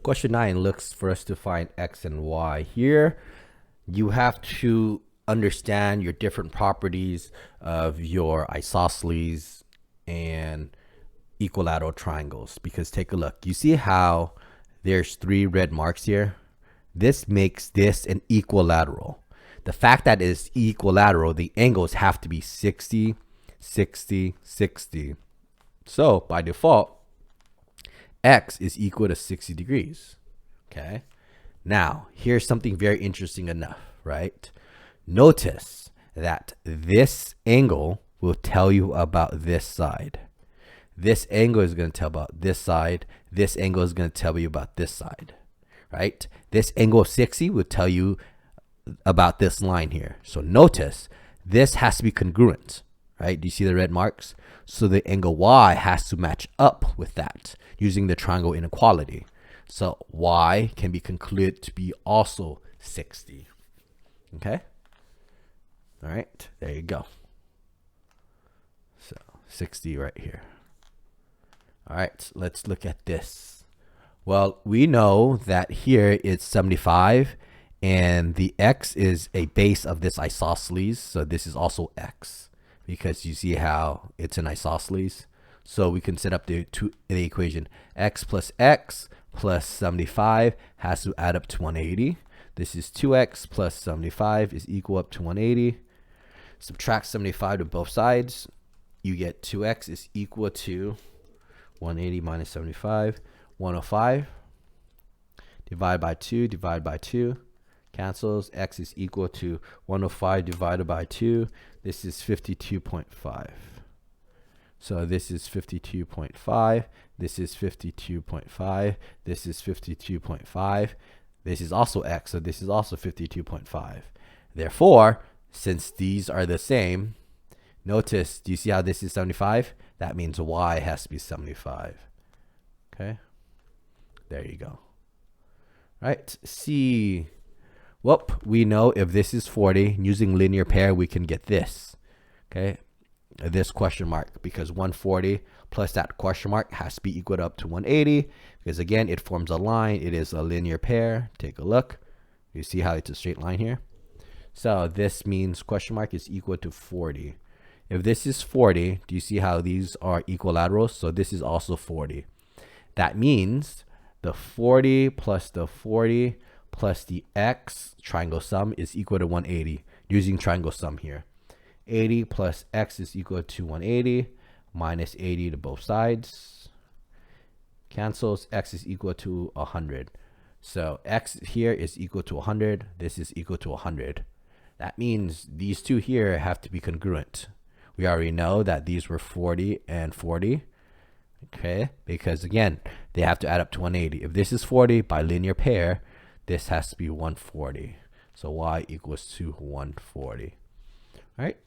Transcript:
Question 9 looks for us to find x and y. Here, you have to understand your different properties of your isosceles and equilateral triangles, because take a look. You see how there's 3 red marks here? This makes this an equilateral. The fact that it's equilateral, the angles have to be 60, 60, 60. So by default, x is equal to 60 degrees. Okay. Now, here's something very interesting enough, right? Notice that this angle will tell you about this side. This angle is going to tell about this side. This angle is going to tell you about this side, right? This angle of 60 will tell you about this line here. So notice this has to be congruent, right? Do you see the red marks? So the angle y has to match up with that using the triangle inequality. So y can be concluded to be also 60. Okay? All right, there you go. So 60 right here. All right, let's look at this. Well, we know that here it's 75 and the x is a base of this isosceles. So this is also x because you see how it's an isosceles. So we can set up the equation. X plus 75 has to add up to 180. This is 2x plus 75 is equal up to 180. Subtract 75 to both sides. You get 2x is equal to 180 minus 75, 105. Divide by 2, divide by 2. Cancels. X is equal to 105 divided by 2. This is 52.5. So this is 52.5. This is 52.5. This is 52.5. This is also x, so this is also 52.5. Therefore, since these are the same, notice, do you see how this is 75? That means y has to be 75. Okay? There you go. Right? C. Well, we know if this is 40, using linear pair, we can get this. Okay? This question mark, because 140 plus that question mark has to be equal up to 180, because again, it forms a line. It is a linear pair. Take a look. You see how it's a straight line here? So this means question mark is equal to 40. If this is 40, do you see how these are equilaterals? So this is also 40. That means the 40 plus the 40 plus the x triangle sum is equal to 180 using triangle sum here. 80 plus x is equal to 180 minus 80 to both sides. Cancels. X is equal to 100. So x here is equal to 100. This is equal to 100. That means these two here have to be congruent. We already know that these were 40 and 40. Okay, because again, they have to add up to 180. If this is 40 by linear pair, this has to be 140. So y equals to 140. All right.